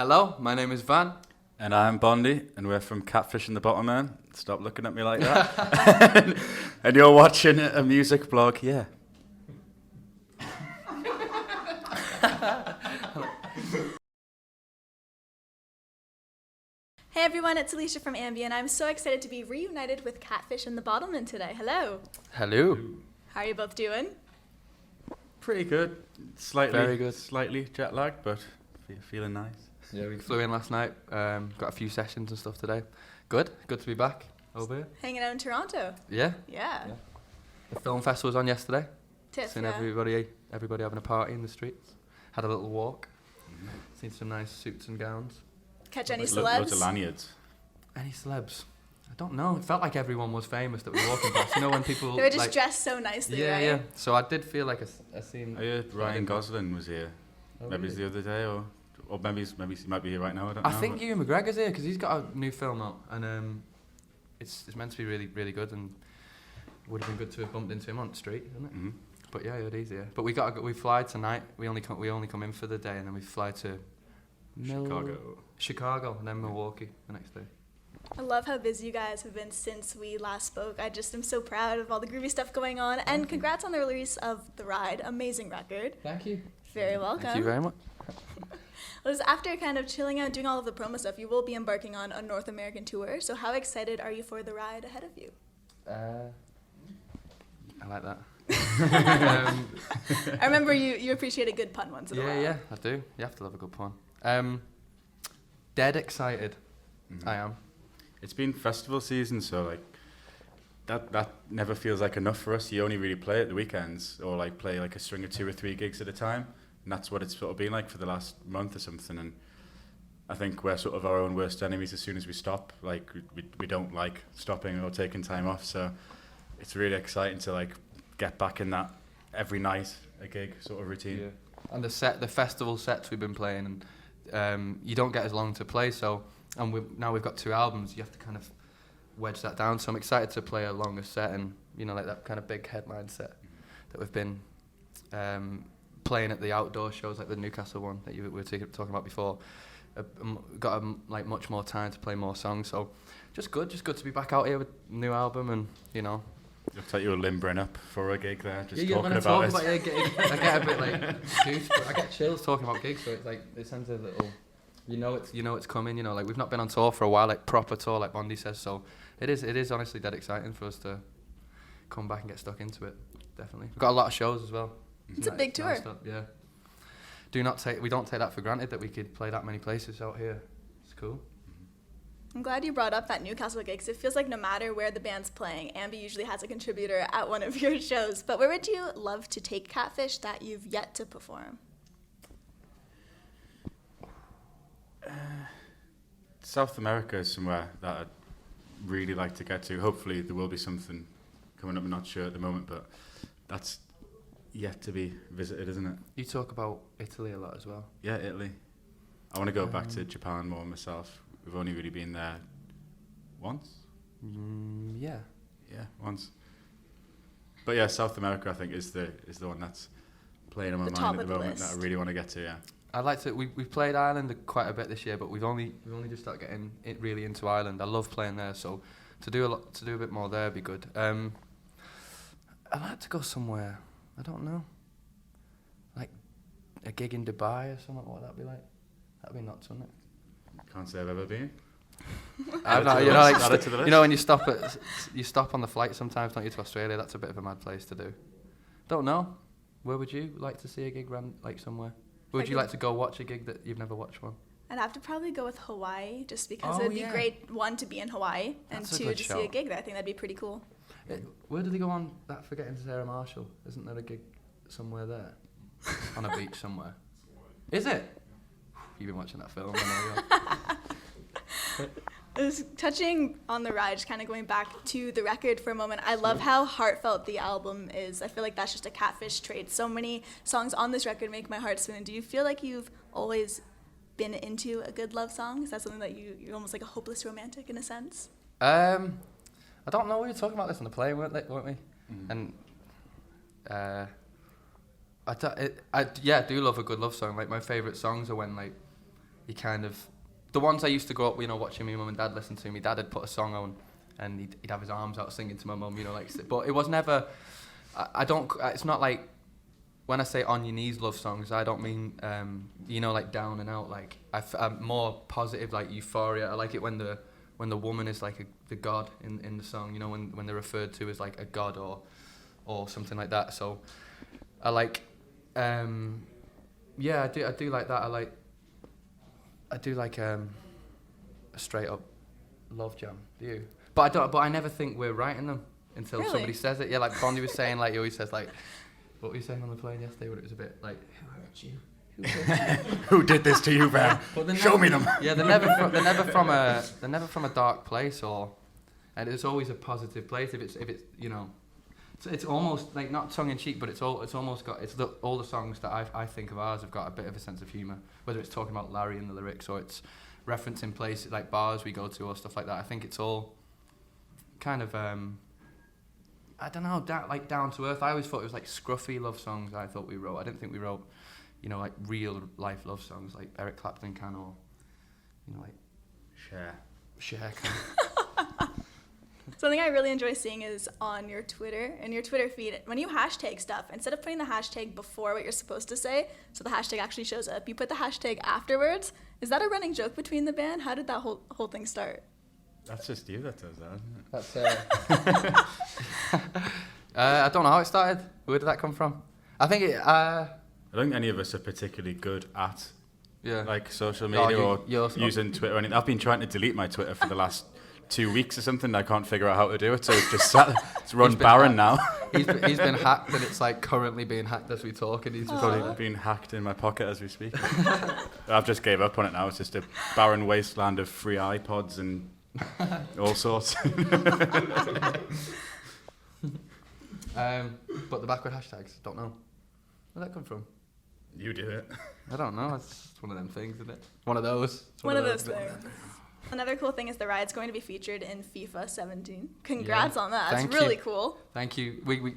Hello, my name is Van. And I'm Bondi, and we're from Catfish and the Bottlemen. Stop looking at me like that. And you're watching a music blog, yeah. Hey everyone, it's Alicia from AMBY, and I'm so excited to be reunited with Catfish and the Bottlemen today. Hello. Hello. How are you both doing? Pretty good. Very good. Slightly jet lagged, but feeling nice. Yeah, we flew in last night. Got a few sessions and stuff today. Good to be back over here. Hanging out in Toronto. Yeah. Yeah. The film festival was on yesterday. Tiff, Seen yeah. everybody having a party in the streets. Had a little walk. Seen some nice suits and gowns. Catch any Loads celebs? of lanyards. Any celebs? I don't know. It felt like everyone was famous that we were walking past. You know when people They were just like, dressed so nicely, yeah, right? yeah. So I did feel like I seen. I heard Ryan Gosling was here. Oh, Maybe it's really? the other day, or maybe he might be here right now. I don't I know. think but Ewan McGregor's here because he's got a new film out, and it's meant to be really, really good, and would have been good to have bumped into him on the street, isn't it? Mhm. But yeah, it is. Yeah. But we fly tonight. We only come in for the day, and then we fly to Chicago, and then Milwaukee the next day. I love how busy you guys have been since we last spoke. I just am so proud of all the groovy stuff going on, and congrats on the release of The Ride. Amazing record. Thank you. Very welcome. Thank you very much. Well, just after kind of chilling out, doing all of the promo stuff, you will be embarking on a North American tour. So how excited are you for the ride ahead of you? I like that. I remember you appreciate a good pun once in a while. Yeah, I do. You have to love a good pun. Dead excited. I am. It's been festival season, so like that never feels like enough for us. You only really play at the weekends, or like play like a string of 2 or 3 gigs at a time, and that's what it's sort of been like for the last month or something. And I think we're sort of our own worst enemies as soon as we stop. Like we don't like stopping or taking time off, so it's really exciting to like get back in that every night a gig sort of routine. Yeah. And the festival sets we've been playing, and you don't get as long to play, so. And now we've got 2 albums, you have to kind of wedge that down. So I'm excited to play a longer set, and like that kind of big headline set that we've been playing at the outdoor shows, like the Newcastle one that you were talking about before. Got like much more time to play more songs. So just good to be back out here with a new album, and Looks like you were limbering up for a gig there, just yeah, talking when I about talk it. about it, I get a bit like goosebumps. I get chills talking about gigs, so it's like it sends a little. It's coming. Like we've not been on tour for a while, like proper tour, like Bondi says. So it is honestly dead exciting for us to come back and get stuck into it. Definitely, we've got a lot of shows as well. It's a big tour. Non-stop, yeah. We don't take that for granted that we could play that many places out here. It's cool. I'm glad you brought up that Newcastle gig, because it feels like no matter where the band's playing, AMBY usually has a contributor at one of your shows. But where would you love to take Catfish that you've yet to perform? South America is somewhere that I'd really like to get to. Hopefully there will be something coming up. I'm not sure at the moment, but that's yet to be visited, isn't it? You talk about Italy a lot as well. Yeah, Italy. I want to go back to Japan more myself. We've only really been there once. Yeah. Yeah, once. But yeah, South America I think is the one that's playing on my mind at the moment that I really want to get to. Yeah. I'd like to. We've played Ireland quite a bit this year, but we've only just started getting it really into Ireland. I love playing there, so to do a bit more there would be good. I'd like to go somewhere. I don't know, like a gig in Dubai or something. What would that be like? That'd be nuts, wouldn't it? Can't say I've ever been. When you stop on the flight sometimes, don't you, to Australia? That's a bit of a mad place to do. Don't know. Where would you like to see a gig run, like somewhere? Would you like to go watch a gig that you've never watched one? I'd have to probably go with Hawaii, just because it'd be great, 1, to be in Hawaii, and 2, to see a gig there. I think that'd be pretty cool. Where do they go on that Forgetting Sarah Marshall? Isn't there a gig somewhere there? On a beach somewhere. Is it? You've been watching that film, I know. Touching on the ride, just kind of going back to the record for a moment, I love how heartfelt the album is. I feel like that's just a Catfish trait. So many songs on this record make my heart swoon. Do you feel like you've always been into a good love song? Is that something that you're almost like a hopeless romantic in a sense? I don't know. We were talking about this on the plane, weren't we? And I do love a good love song. Like my favourite songs are when like you kind of the ones I used to grow up, watching my mum and dad listen to. My dad had put a song on, and he'd have his arms out singing to my mum, but it was never. I don't. It's not like when I say on your knees love songs. I don't mean like down and out. Like I'm more positive, like euphoria. I like it when the woman is like the god in the song. When they're referred to as like a god or something like that. So I like. I do like that. I do like a straight up love jam. Do you? But I never think we're writing them until Really? somebody says it. Yeah, like Bondi was saying, like he always says, like, what were you saying on the plane yesterday? When it was a bit like, who hurt you? Who hurt you? Who did this to you, man? Show me them. Yeah, they're never from a dark place, and it's always a positive place. If it's it's almost like not tongue in cheek, but it's almost got all the songs that I think of ours have got a bit of a sense of humour. Whether it's talking about Larry in the lyrics or it's referencing places like bars we go to or stuff like that. I think it's all kind of I don't know, down to earth. I always thought it was like scruffy love songs. I thought we wrote. I didn't think we wrote, like real life love songs like Eric Clapton can or, like Cher can. Something I really enjoy seeing is on your Twitter and your Twitter feed, when you hashtag stuff, instead of putting the hashtag before what you're supposed to say, so the hashtag actually shows up, you put the hashtag afterwards. Is that a running joke between the band? How did that whole thing start? That's just you that does that, isn't it? That's I don't know how it started. Where did that come from? I think I don't think any of us are particularly good at like social media or using Twitter or anything. I've been trying to delete my Twitter for the last 2 weeks or something. I can't figure out how to do it, so it's just it's run barren now. He's been hacked, and it's like currently being hacked as we talk, and he's just probably been hacked in my pocket as we speak. I've just gave up on it now. It's just a barren wasteland of free iPods and all sorts. But the backward hashtags, don't know. Where'd that come from? You do it. I don't know. It's one of them things, isn't it? One of those. One of those things. Another cool thing is the ride's going to be featured in FIFA 17. Congrats on that. That's really cool. Thank you. We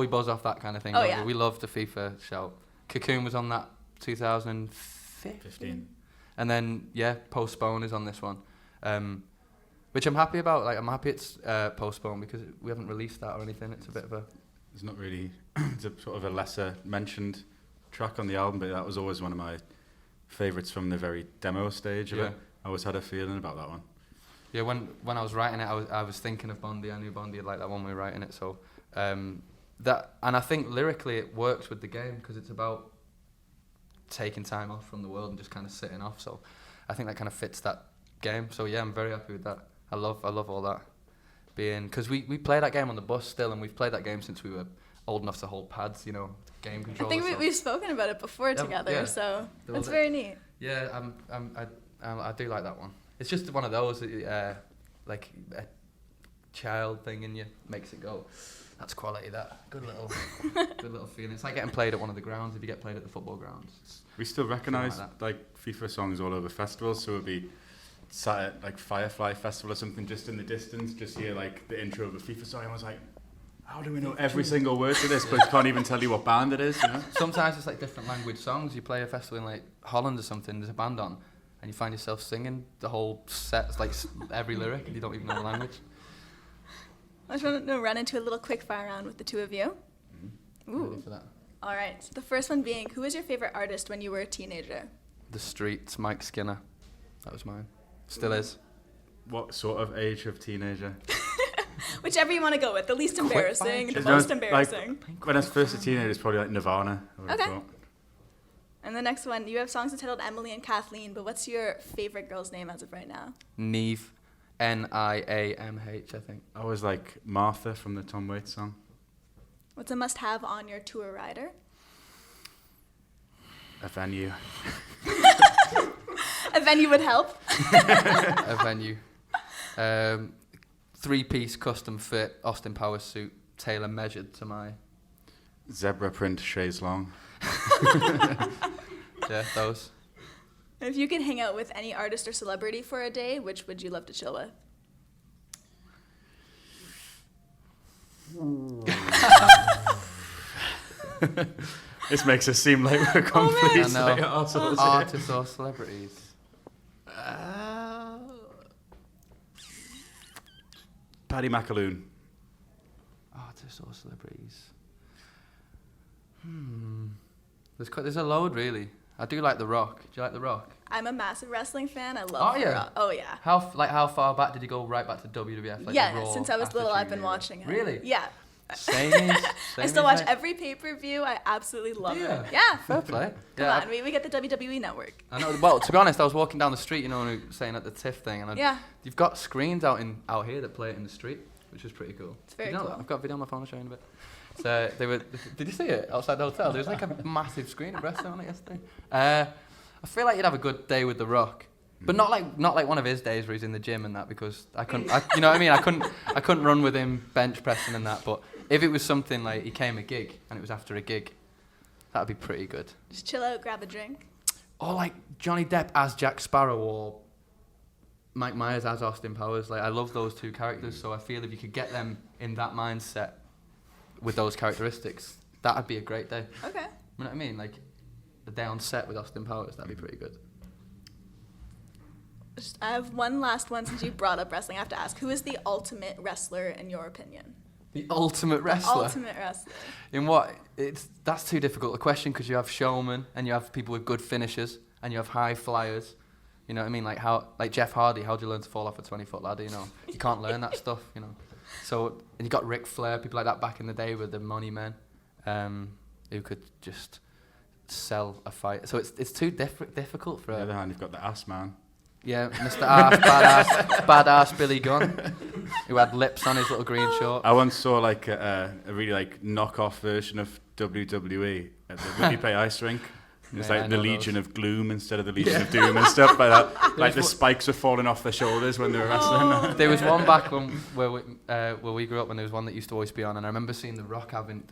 buzz off that kind of thing. Oh, yeah. We love the FIFA shout. Cocoon was on that 2015. And then, Postpone is on this one. Which I'm happy about. Like, I'm happy it's postponed because we haven't released that or anything. It's a bit of a... It's not really... It's a sort of a lesser mentioned track on the album, but that was always one of my favourites from the very demo stage of it. I always had a feeling about that one. Yeah, when I was writing it, I was thinking of Bondi. I knew Bondi would like that when we were writing it. So and I think lyrically it works with the game because it's about taking time off from the world and just kind of sitting off. So I think that kind of fits that game. So yeah, I'm very happy with that. I love all that. Because we play that game on the bus still, and we've played that game since we were old enough to hold pads, game controllers. I think we've spoken about it before together, so that's very neat. Yeah, I do like that one. It's just one of those, like a child thing in you makes it go. That's quality. That good little feeling. It's like getting played at one of the grounds. If you get played at the football grounds, we still recognise like FIFA songs all over festivals. So it'd be sat at like Firefly Festival or something, just in the distance, just hear like the intro of a FIFA song. I was like, how do we know every single word to this, but can't even tell you what band it is? Sometimes it's like different language songs. You play a festival in like Holland or something. There's a band on. And you find yourself singing the whole set, like every lyric, and you don't even know the language. I just want to run into a little quick fire round with the two of you. Mm-hmm. Ooh. Ready for that? All right. So the first one being, who was your favorite artist when you were a teenager? The Streets, Mike Skinner. That was mine. Still is. What sort of age of teenager? Whichever you want to go with. The least embarrassing, the most embarrassing. Like, when I was first a teenager, it's probably like Nirvana. Okay. And the next one, you have songs entitled Emily and Kathleen, but what's your favorite girl's name as of right now? Niamh. Niamh, I think. I was like Martha from the Tom Waits song. What's a must-have on your tour rider? A venue. A venue would help. A venue. 3-piece custom fit Austin Powers suit, tailor measured to my... Zebra print chaise long. Yeah, those. If you could hang out with any artist or celebrity for a day, which would you love to chill with? This makes us seem like we're complete artists or celebrities. Paddy McAloon. Artists or celebrities. There's a load, really. I do like The Rock. Do you like The Rock? I'm a massive wrestling fan. I love The Rock. Oh, yeah. How far back did you go? Right back to WWF? Like yeah, Raw, since I was little, I've been Attitude watching it. Really? Yeah. Same I still watch every pay-per-view. I absolutely love it. Yeah. Fair play. Come on, we get the WWE network. I know. Well, to be honest, I was walking down the street, and we were saying at the TIFF thing, and you've got screens out here that play it in the street, which is pretty cool. It's very cool. I've got a video on my phone. I'll show you in a bit. So they were. Did you see it outside the hotel? There was like a massive screen of wrestling on it yesterday. I feel like you'd have a good day with The Rock, but not like one of his days where he's in the gym and that, because I couldn't. You know what I mean? I couldn't run with him bench pressing and that. But if it was something like he came a gig and it was after a gig, that'd be pretty good. Just chill out, grab a drink. Or like Johnny Depp as Jack Sparrow, or Mike Myers as Austin Powers. Like, I love those two characters, so I feel if you could get them in that mindset with those characteristics, that'd be a great day. Okay. You know what I mean? Like, a day on set with Austin Powers, that'd be pretty good. I have one last one since you brought up wrestling. I have to ask, who is the ultimate wrestler in your opinion? The ultimate wrestler? The ultimate wrestler. In what? That's too difficult a question, because you have showmen, and you have people with good finishers, and you have high flyers. You know what I mean? Like Jeff Hardy, how'd you learn to fall off a 20-foot ladder, you know? You can't learn that stuff, you know? So, and you got Ric Flair, people like that back in the day with the money men, who could just sell a fight. So it's too difficult for... On the other hand, you've got the ass man. Yeah, Mr. Ass, badass Billy Gunn, who had lips on his little green short. I once saw like a really like knockoff version of WWE at the Winnipeg Ice Rink. It was like the Legion of Gloom instead of the Legion of Doom and stuff like that. Like the spikes were falling off their shoulders when they were wrestling. There was one back where we grew up, when there was one that used to always be on, and I remember seeing The Rock having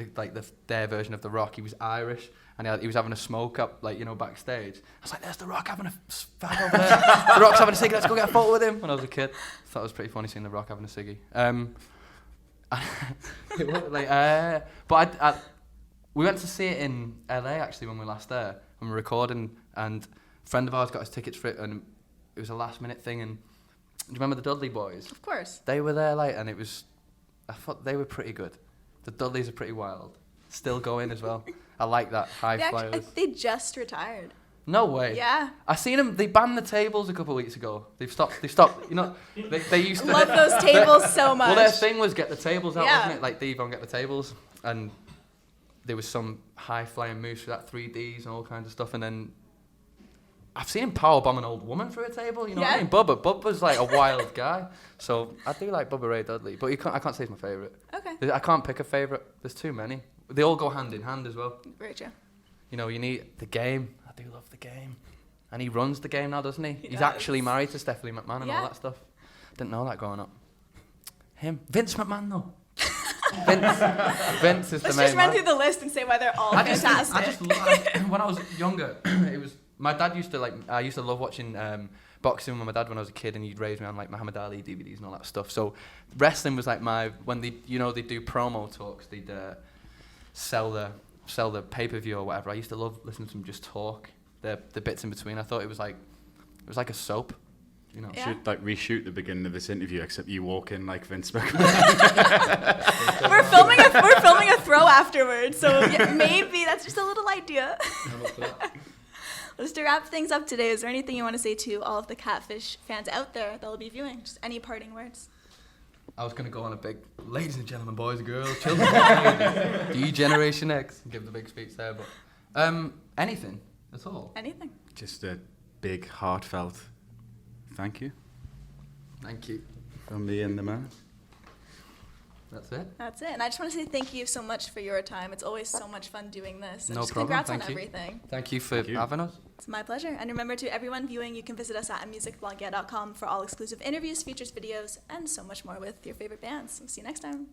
their version of The Rock. He was Irish, and he was having a smoke up, like, you know, backstage. I was like, "There's The Rock having a fag over there. The Rock's having a ciggy. Let's go get a photo with him." When I was a kid, I thought it was pretty funny seeing The Rock having a ciggy. We went to see it in LA actually when we were last there. And we were recording, and a friend of ours got us tickets for it, and it was a last minute thing. And do you remember the Dudley Boys? Of course. They were there, like, and I thought they were pretty good. The Dudleys are pretty wild. Still going as well. I like that, high flyers. They just retired. No way. Yeah. I seen them. They banned the tables a couple of weeks ago. They've stopped. You know, they used to love those tables so much. Well, their thing was get the tables out, yeah. wasn't it? Like, Devon, get the tables, and there was some high-flying moves for that 3Ds and all kinds of stuff. And then I've seen him powerbomb an old woman through a table. You know what I mean? Bubba's like a wild guy. So I do like Bubba Ray Dudley, but I can't say he's my favourite. Okay. I can't pick a favourite. There's too many. They all go hand in hand as well. Very true. You know, you need the Game. I do love the Game. And he runs the Game now, doesn't he? He's does. actually married to Stephanie McMahon and all that stuff. Didn't know that growing up. Him. Vince McMahon, though. Vince is the main man. Let's just run through the list and say why they're all fantastic. When I was younger, my dad used to I used to love watching boxing with my dad when I was a kid, and he'd raise me on like Muhammad Ali DVDs and all that stuff. So wrestling was like when they do promo talks, they'd sell the pay-per-view or whatever. I used to love listening to them just talk, the bits in between. I thought it was like a soap. You know. Should like reshoot the beginning of this interview, except you walk in like Vince McMahon. We're filming a throw afterwards, so maybe that's just a little idea. Just to wrap things up today, is there anything you want to say to all of the Catfish fans out there that will be viewing? Just any parting words? I was gonna go on a big, ladies and gentlemen, boys and girls, children, Generation X, and give the big speech there, but anything at all. Anything. Just a big heartfelt thank you. Thank you. From me and the man. That's it. That's it. And I just want to say thank you so much for your time. It's always so much fun doing this. And no just problem. Congrats Thank on you. everything. Thank you for having us. It's my pleasure. And remember, to everyone viewing, you can visit us at musicblogya.com for all exclusive interviews, features, videos, and so much more with your favorite bands. We'll see you next time.